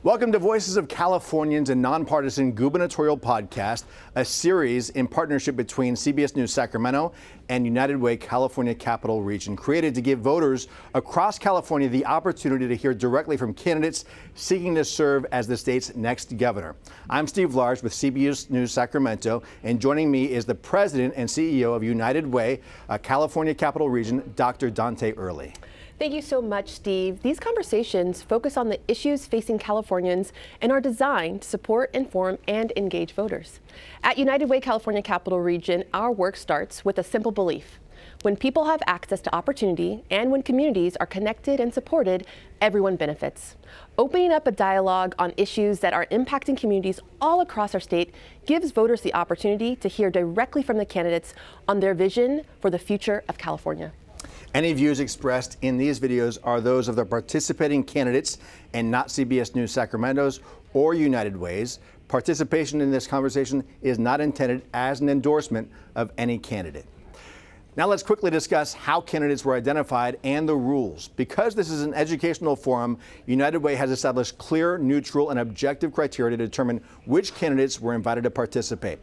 Welcome to Voices of Californians, a nonpartisan gubernatorial podcast, a series in partnership between CBS News Sacramento and United Way California Capital Region, created to give voters across California the opportunity to hear directly from candidates seeking to serve as the state's next governor. I'm Steve Large with CBS News Sacramento, and joining me is the president and CEO of United Way California Capital Region, Dr. Dawnté Early. Thank you so much, Steve. These conversations focus on the issues facing Californians and are designed to support, inform, and engage voters. At United Way California Capital Region, our work starts with a simple belief. When people have access to opportunity and when communities are connected and supported, everyone benefits. Opening up a dialogue on issues that are impacting communities all across our state gives voters the opportunity to hear directly from the candidates on their vision for the future of California. Any views expressed in these videos are those of the participating candidates and not CBS News Sacramento's or United Way's. Participation in this conversation is not intended as an endorsement of any candidate. Now let's quickly discuss how candidates were identified and the rules. Because this is an educational forum, United Way has established clear, neutral, and objective criteria to determine which candidates were invited to participate.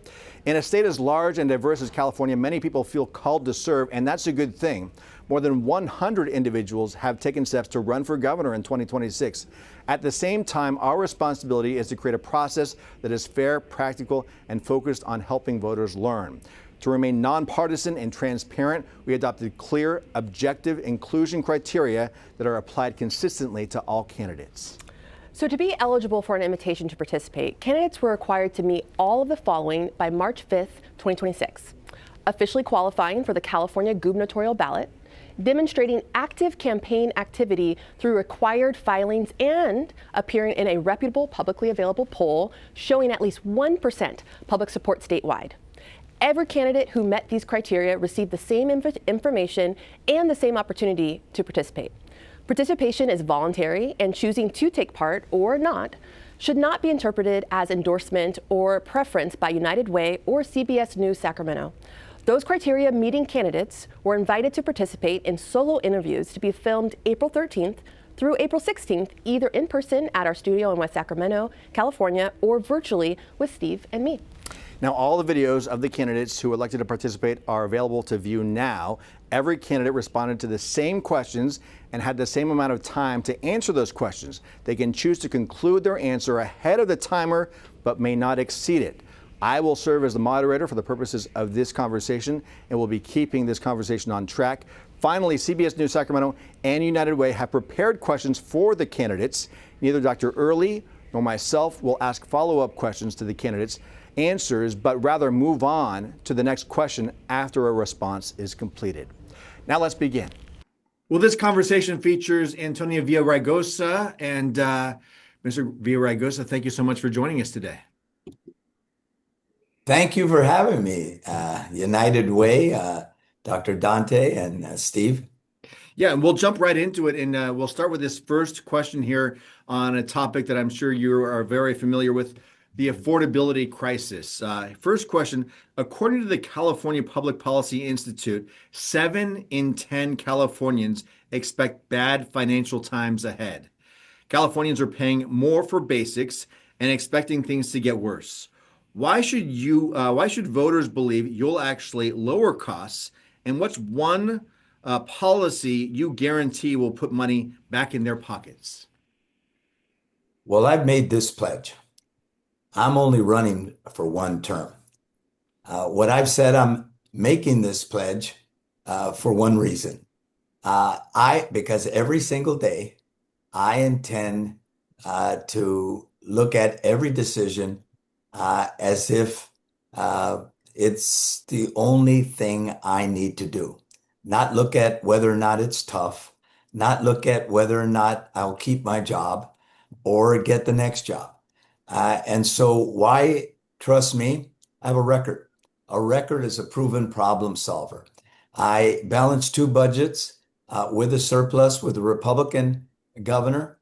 In a state as large and diverse as California, many people feel called to serve, and that's a good thing. More than 100 individuals have taken steps to run for governor in 2026. At the same time, our responsibility is to create a process that is fair, practical, and focused on helping voters learn. To remain nonpartisan and transparent, we adopted clear, objective inclusion criteria that are applied consistently to all candidates. So to be eligible for an invitation to participate, candidates were required to meet all of the following by March 5th, 2026. Officially qualifying for the California gubernatorial ballot, demonstrating active campaign activity through required filings, and appearing in a reputable, publicly available poll showing at least 1% public support statewide. Every candidate who met these criteria received the same information and the same opportunity to participate. Participation is voluntary, and choosing to take part or not should not be interpreted as endorsement or preference by United Way or CBS News Sacramento. Those criteria meeting candidates were invited to participate in solo interviews to be filmed April 13th through April 16th, either in person at our studio in West Sacramento, California, or virtually with Steve and me. Now, all the videos of the candidates who elected to participate are available to view now. Every candidate responded to the same questions and had the same amount of time to answer those questions. They can choose to conclude their answer ahead of the timer, but may not exceed it. I will serve as the moderator for the purposes of this conversation and will be keeping this conversation on track. Finally, CBS News Sacramento and United Way have prepared questions for the candidates. Neither Dr. Early nor myself will ask follow-up questions to the candidates' answers, but rather move on to the next question after a response is completed. Now let's begin. Well, this conversation features Antonio Villaraigosa, and Mr. Villaraigosa, thank you so much for joining us today. Thank you for having me, United Way, Dr. Dawnté and Steve. Yeah, and we'll jump right into it, and we'll start with this first question here on a topic that I'm sure you are very familiar with, the affordability crisis. First question, according to the California Public Policy Institute, 7 in 10 Californians expect bad financial times ahead. Californians are paying more for basics and expecting things to get worse. Why should voters believe you'll actually lower costs? And what's one policy you guarantee will put money back in their pockets? Well, I've made this pledge. I'm only running for one term. What I've said, I'm making this pledge for one reason. Because every single day, I intend to look at every decision as if it's the only thing I need to do. Not look at whether or not it's tough, not look at whether or not I'll keep my job or get the next job. And so why trust me? I have a record. A record is a proven problem solver. I balanced 2 budgets with a surplus with a Republican governor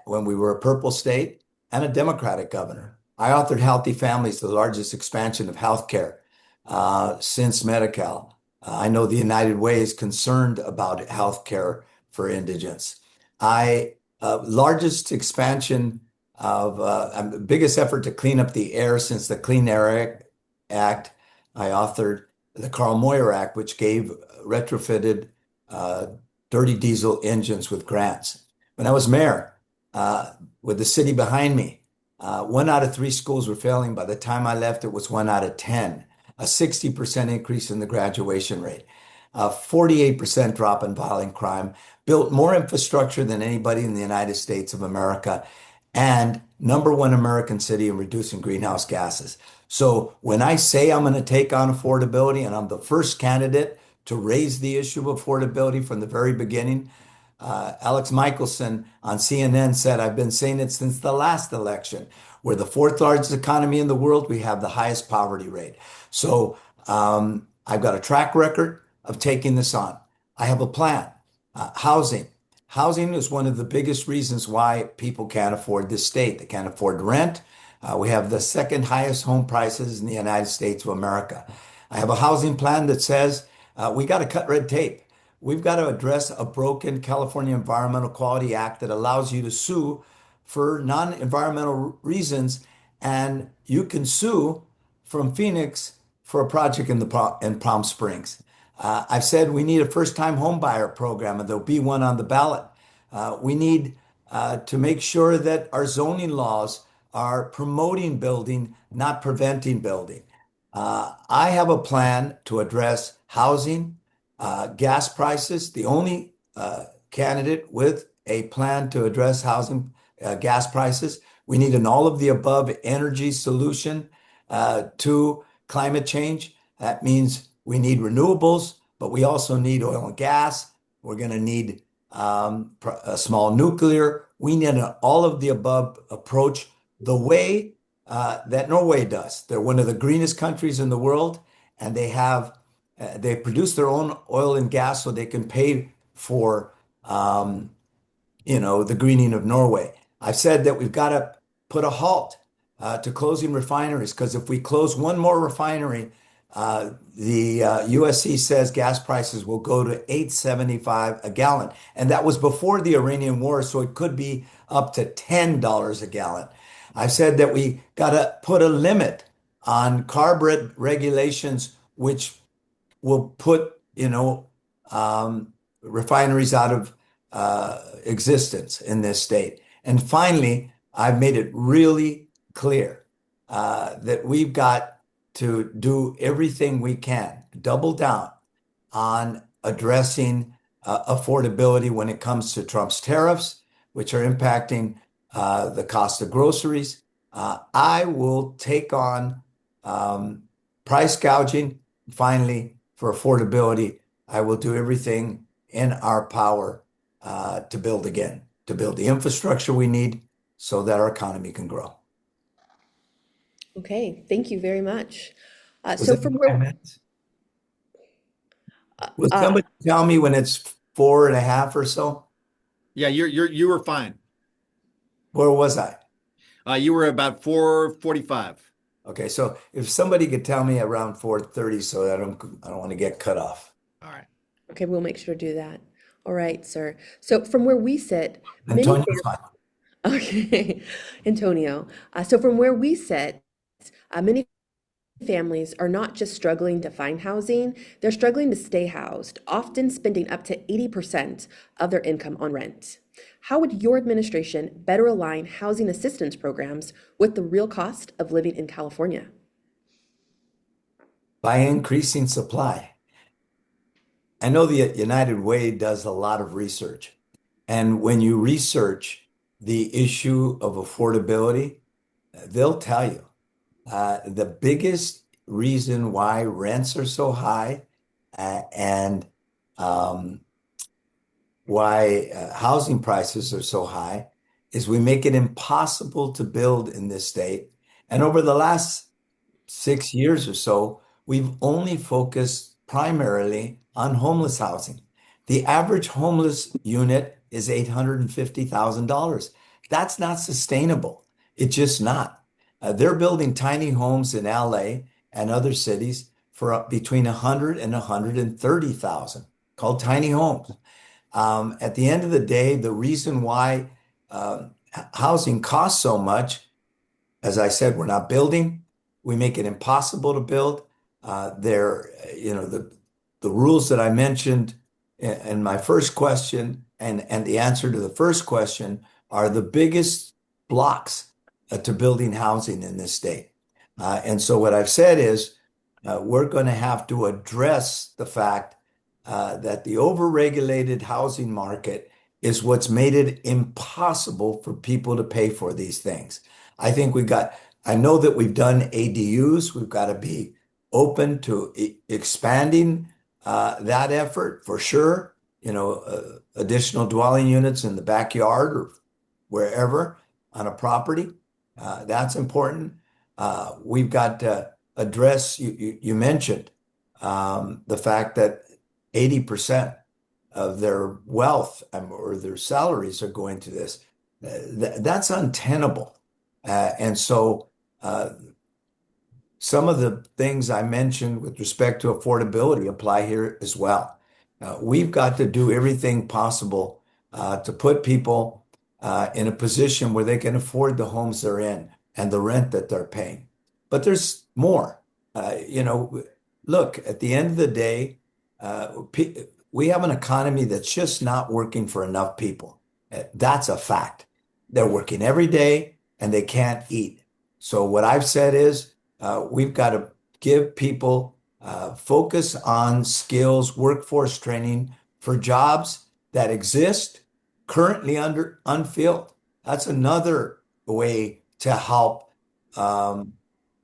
when we were a purple state and a Democratic governor. I authored Healthy Families, the largest expansion of healthcare since Medi-Cal. I know the United Way is concerned about healthcare for indigents. Largest expansion the biggest effort to clean up the air since the Clean Air Act. I authored the Carl Moyer Act, which gave retrofitted uh, dirty diesel engines with grants. When I was mayor, with the city behind me, 1 out of 3 schools were failing. By the time I left, it was 1 out of 10, a 60% increase in the graduation rate, a 48% drop in violent crime, built more infrastructure than anybody in the United States of America, and #1 American city in reducing greenhouse gases. So when I say I'm going to take on affordability, and I'm the first candidate to raise the issue of affordability from the very beginning, Alex Michelson on CNN said, I've been saying it since the last election. We're the 4th largest economy in the world. We have the highest poverty rate. So I've got a track record of taking this on. I have a plan. Housing. Housing is one of the biggest reasons why people can't afford this state. They can't afford rent. We have the 2nd highest home prices in the United States of America. I have a housing plan that says we got to cut red tape. We've got to address a broken California Environmental Quality Act that allows you to sue for non-environmental reasons, and you can sue from Phoenix for a project in Palm Springs. I've said we need a first-time home buyer program, and there'll be one on the ballot. We need to make sure that our zoning laws are promoting building, not preventing building. I have a plan to address housing, gas prices, the only candidate with a plan to address housing, gas prices. We need an all of the above energy solution to climate change. That means we need renewables, but we also need oil and gas. We're going to need a small nuclear. We need an all of the above approach, the way that Norway does. They're one of the greenest countries in the world, and they produce their own oil and gas so they can pay for the greening of Norway. I've said that we've got to put a halt to closing refineries, because if we close one more refinery, the USC says gas prices will go to $8.75 a gallon. And that was before the Iranian war, so it could be up to $10 a gallon. I've said that we got to put a limit on carb regulations, which will put, refineries out of existence in this state. And finally, I've made it really clear that we've got to do everything we can, double down on addressing affordability when it comes to Trump's tariffs, which are impacting the cost of groceries. I will take on price gouging. Finally, for affordability, I will do everything in our power to build again, to build the infrastructure we need so that our economy can grow. Okay, thank you very much. Was So that from 5 minutes? Will somebody tell me when it's 4.5 or so? Yeah, you were fine. Where was I? You were about 4:45. Okay, so if somebody could tell me around 4:30, so I don't want to get cut off. All right. Okay, we'll make sure to do that. All right, sir. So from where we sit, Antonio's fine. okay, Antonio. So from where we sit, many families are not just struggling to find housing, they're struggling to stay housed, often spending up to 80% of their income on rent. How would your administration better align housing assistance programs with the real cost of living in California? By increasing supply. I know the United Way does a lot of research. And when you research the issue of affordability, they'll tell you the biggest reason why rents are so high and why housing prices are so high is we make it impossible to build in this state. And over the last 6 years or so, we've only focused primarily on homeless housing. The average homeless unit is $850,000. That's not sustainable. It's just not. They're building tiny homes in LA and other cities for between 100 and 130,000, called tiny homes. At the end of the day, the reason why housing costs so much, as I said, we're not building. We make it impossible to build. The rules that I mentioned in my first question and the answer to the first question are the biggest blocks to building housing in this state. And so what I've said is we're going to have to address the fact that the overregulated housing market is what's made it impossible for people to pay for these things. I know that we've done ADUs. We've got to be open to expanding that effort for sure. Additional dwelling units in the backyard or wherever on a property. That's important. We've got to address, you mentioned the fact that 80% of their wealth or their salaries are going to this. That's untenable. And so some of the things I mentioned with respect to affordability apply here as well. We've got to do everything possible to put people in a position where they can afford the homes they're in and the rent that they're paying. But there's more. Look, at the end of the day, we have an economy that's just not working for enough people. That's a fact. They're working every day and they can't eat. So what I've said is we've got to give people focus on skills, workforce training for jobs that exist currently unfilled. That's another way to help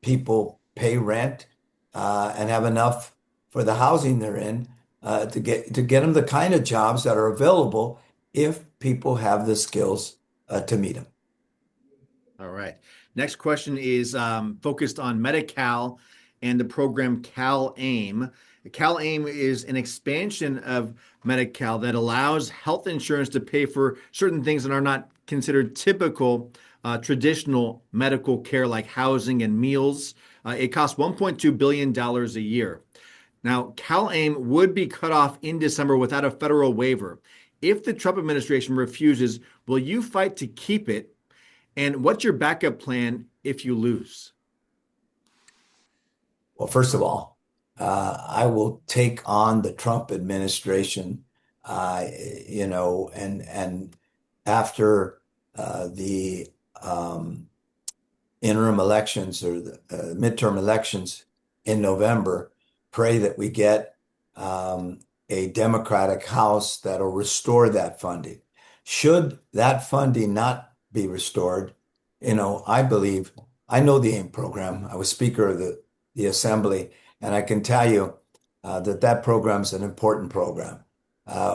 people pay rent and have enough for the housing they're in to get them the kind of jobs that are available if people have the skills to meet them. All right. Next question is focused on Medi-Cal and the program Cal-AIM. Cal-AIM is an expansion of Medi-Cal that allows health insurance to pay for certain things that are not considered typical traditional medical care like housing and meals. It costs $1.2 billion a year. Now, Cal-AIM would be cut off in December without a federal waiver. If the Trump administration refuses, will you fight to keep it? And what's your backup plan if you lose? Well, first of all, I will take on the Trump administration, and after the interim elections or the midterm elections in November, pray that we get a Democratic House that'll restore that funding. Should that funding not be restored, I believe, I know the AIM program. I was Speaker of the Assembly, and I can tell you that program is an important program.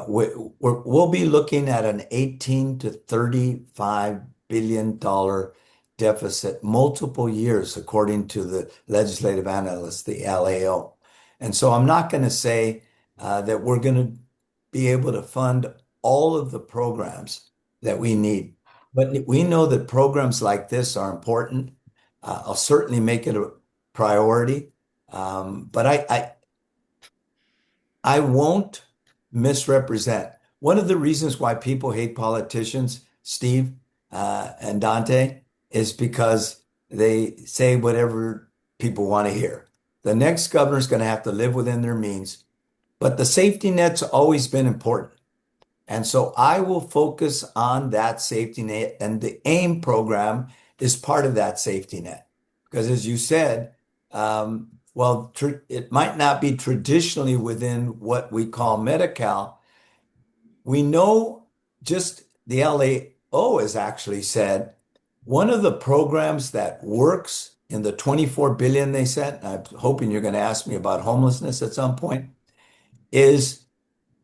We'll be looking at an $18 to $35 billion deficit multiple years, according to the legislative analysts, the LAO. And so I'm not going to say that we're going to be able to fund all of the programs that we need. But we know that programs like this are important. I'll certainly make it a priority. But I won't misrepresent. One of the reasons why people hate politicians, Steve and Dawnté, is because they say whatever people want to hear. The next governor is going to have to live within their means. But the safety net's always been important. And so I will focus on that safety net, and the AIM program is part of that safety net. Because as you said, it might not be traditionally within what we call Medi-Cal. We know, just the LAO has actually said, one of the programs that works in the $24 billion they sent, I'm hoping you're going to ask me about homelessness at some point, is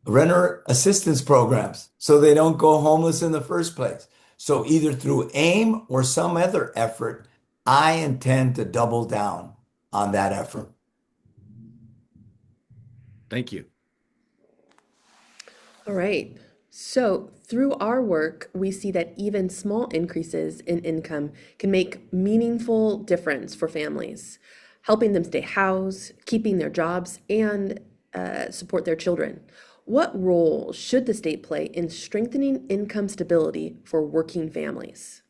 renter assistance programs, so they don't go homeless in the first place. So either through AIM or some other effort, I intend to double down on that effort. Thank you. All right. So through our work, we see that even small increases in income can make meaningful difference for families, helping them stay housed, keeping their jobs, and support their children. What role should the state play in strengthening income stability for working families?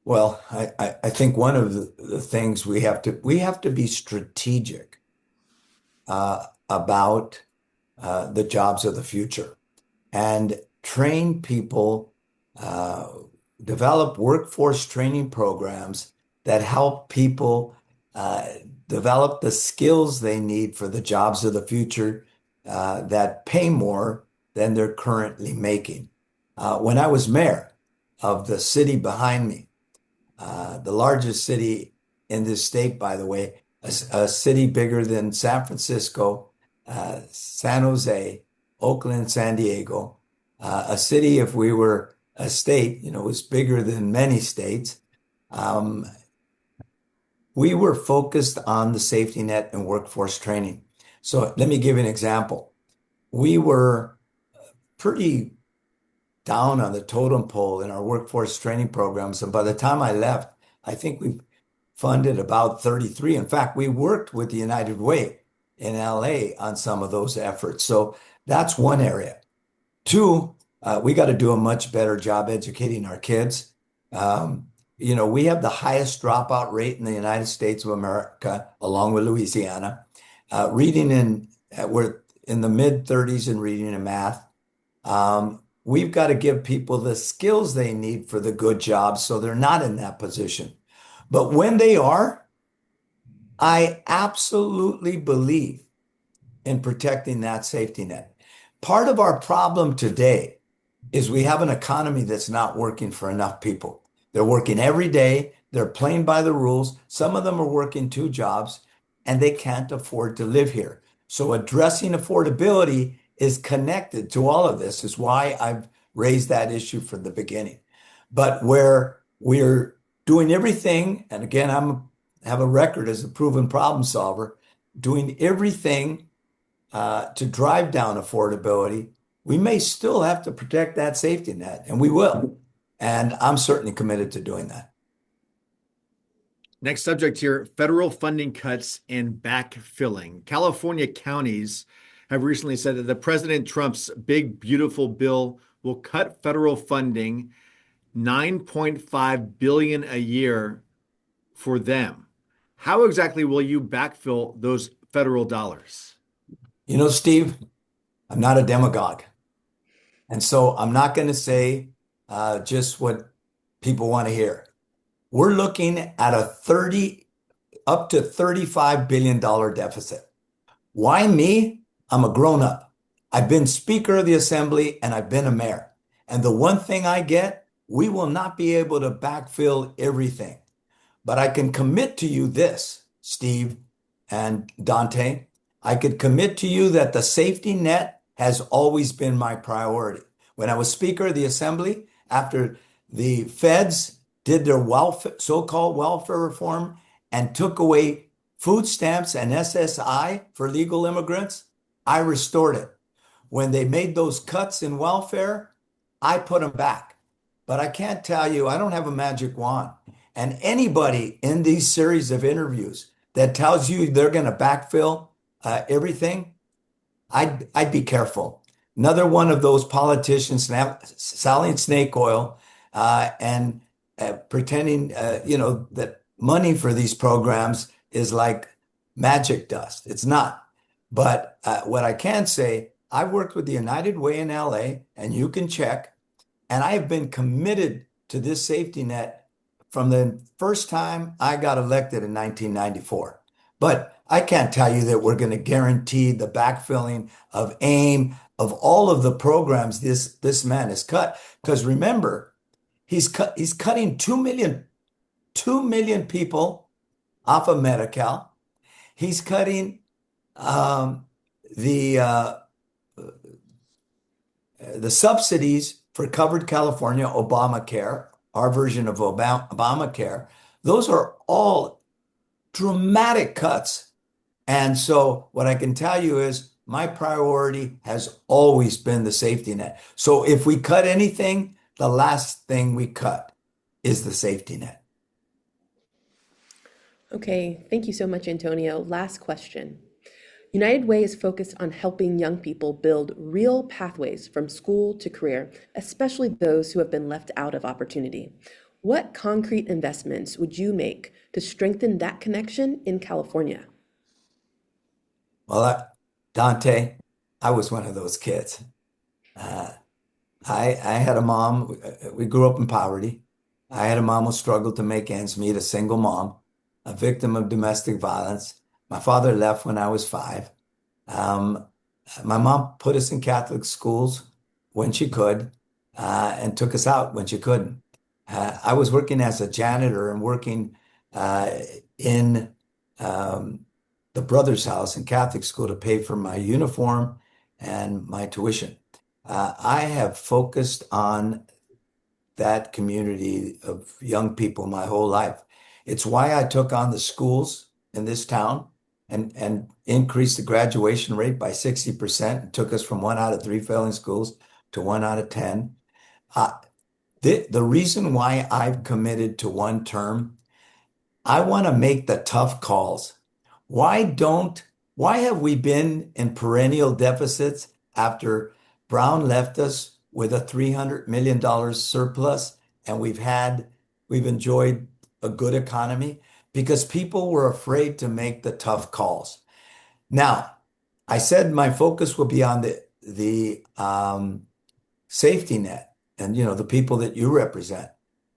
Well, I think one of the things we have to be strategic about the jobs of the future and train people, uh, develop workforce training programs that help people uh, develop the skills they need for the jobs of the future that pay more than they're currently making. When I was mayor of the city behind me, the largest city in this state, by the way, a city bigger than San Francisco, San Jose, Oakland, San Diego, a city, if we were a state, was bigger than many states. Um, we were focused on the safety net and workforce training. So let me give you an example. We were pretty down on the totem pole in our workforce training programs. And by the time I left, I think we funded about 33. In fact, we worked with the United Way in LA on some of those efforts. So that's one area. Two, we got to do a much better job educating our kids. We have the highest dropout rate in the United States of America, along with Louisiana. We're in the mid 30s in reading and math. We've got to give people the skills they need for the good jobs so they're not in that position. But when they are, I absolutely believe in protecting that safety net. Part of our problem today is we have an economy that's not working for enough people. They're working every day. They're playing by the rules. Some of them are working two jobs and they can't afford to live here. So addressing affordability is connected to all of this, is why I've raised that issue from the beginning. But where we're doing everything, and again, have a record as a proven problem solver, doing everything to drive down affordability, we may still have to protect that safety net, and we will. And I'm certainly committed to doing that. Next subject here, federal funding cuts and backfilling. California counties have recently said that the President Trump's big, beautiful bill will cut federal funding 9.5 billion a year for them. How exactly will you backfill those federal dollars? Steve, I'm not a demagogue. And so I'm not going to say just what people want to hear. We're looking at up to $35 billion deficit. Why me? I'm a grown up. I've been Speaker of the Assembly and I've been a mayor. And the one thing I get, we will not be able to backfill everything. But I can commit to you this, Steve and Dawnté. I could commit to you that the safety net has always been my priority. When I was Speaker of the Assembly, after the feds did their so-called welfare reform and took away food stamps and SSI for legal immigrants, I restored it. When they made those cuts in welfare, I put them back. But I can't tell you, I don't have a magic wand. And anybody in these series of interviews that tells you they're going to backfill everything, I'd be careful. Another one of those politicians selling snake oil and pretending, that money for these programs is like magic dust. It's not. But what I can say, I've worked with the United Way in LA, and you can check, and I have been committed to this safety net from the first time I got elected in 1994. But I can't tell you that we're going to guarantee the backfilling of AIM, of all of the programs this man has cut. Because remember, he's cutting 2 million people off of Medi-Cal. He's cutting the subsidies for covered California, Obamacare, our version of Obamacare. Those are all dramatic cuts. And so what I can tell you is my priority has always been the safety net. So if we cut anything, the last thing we cut is the safety net. Okay, thank you so much, Antonio. Last question. United Way is focused on helping young people build real pathways from school to career, especially those who have been left out of opportunity. What concrete investments would you make to strengthen that connection in California? Well, Dawnté, I was one of those kids. Uh, I had a mom. We grew up in poverty. I had a mom who struggled to make ends meet, a single mom, a victim of domestic violence. My father left when I was 5. Um, my mom put us in Catholic schools when she could, and took us out when she couldn't. I was working as a janitor and working in the Brothers' House in Catholic school to pay for my uniform and my tuition. I have focused on that community of young people my whole life. It's why I took on the schools in this town and increased the graduation rate by 60% and took us from 1 out of 3 failing schools to 1 out of 10. The reason why I've committed to 1 term, I want to make the tough calls. Why have we been in perennial deficits after Brown left us with a $300 million surplus and we've enjoyed a good economy? Because people were afraid to make the tough calls. Now, I said my focus will be on the safety net and the people that you represent,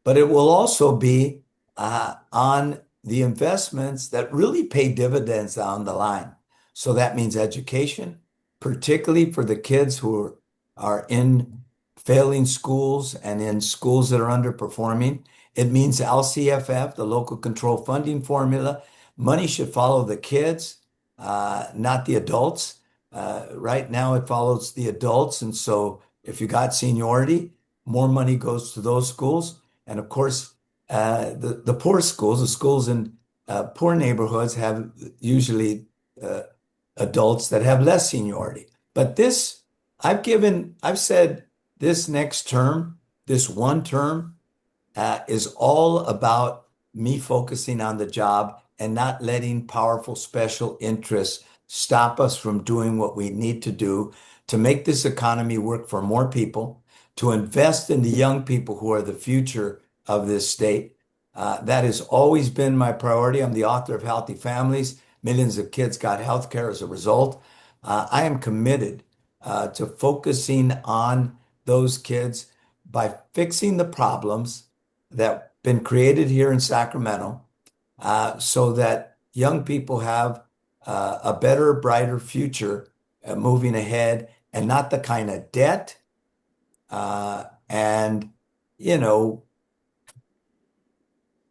but it will also be on the investments that really pay dividends down the line. So that means education, particularly for the kids who are in failing schools and in schools that are underperforming. It means LCFF, the local control funding formula. Money should follow the kids, not the adults. Right now it follows the adults. And so if you got seniority, more money goes to those schools. And of course, the poor schools, the schools in poor neighborhoods have usually adults that have less seniority. But I've said this next term, this 1 term, is all about me focusing on the job and not letting powerful special interests stop us from doing what we need to do to make this economy work for more people, to invest in the young people who are the future of this state. That has always been my priority. I'm the author of Healthy Families. Millions of kids got health care as a result. I am committed to focusing on those kids by fixing the problems that have been created here in Sacramento, so that young people have a better, brighter future moving ahead, and not the kind of debt and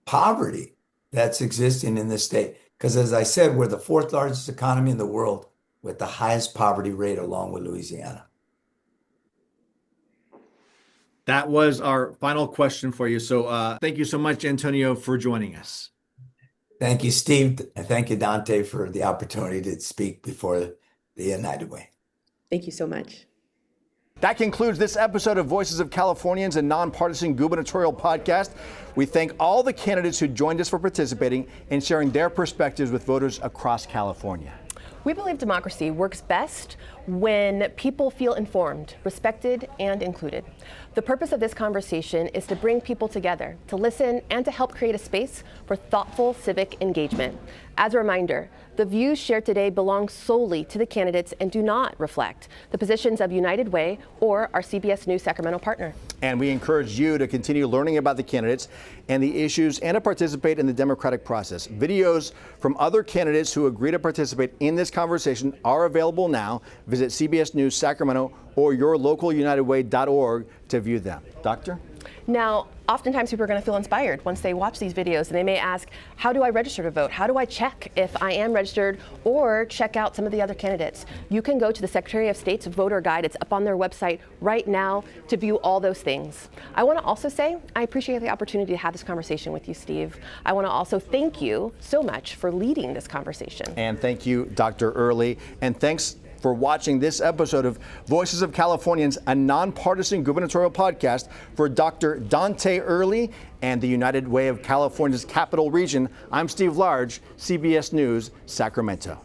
poverty that's existing in this state. Because as I said, we're the 4th largest economy in the world with the highest poverty rate, along with Louisiana. That was our final question for you. So thank you so much, Antonio, for joining us. Thank you, Steve. And thank you, Dawnté, for the opportunity to speak before the United Way. Thank you so much. That concludes this episode of Voices of Californians, a nonpartisan gubernatorial podcast. We thank all the candidates who joined us for participating and sharing their perspectives with voters across California. We believe democracy works best when people feel informed, respected, and included. The purpose of this conversation is to bring people together, to listen, and to help create a space for thoughtful civic engagement. As a reminder, the views shared today belong solely to the candidates and do not reflect the positions of United Way or our CBS News Sacramento partner. And we encourage you to continue learning about the candidates and the issues and to participate in the democratic process. Videos from other candidates who agree to participate in this conversation are available now. Visit CBS News Sacramento or yourlocalunitedway.org to view them. Doctor? Now, oftentimes people are going to feel inspired once they watch these videos, and they may ask, how do I register to vote? How do I check if I am registered, or check out some of the other candidates? You can go to the Secretary of State's voter guide. It's up on their website right now to view all those things. I want to also say I appreciate the opportunity to have this conversation with you, Steve. I want to also thank you so much for leading this conversation. And thank you, Dr. Early. And thanks for watching this episode of Voices of Californians, a nonpartisan gubernatorial podcast for Dr. Dawnté Early and the United Way of California's Capital Region. I'm Steve Large, CBS News, Sacramento.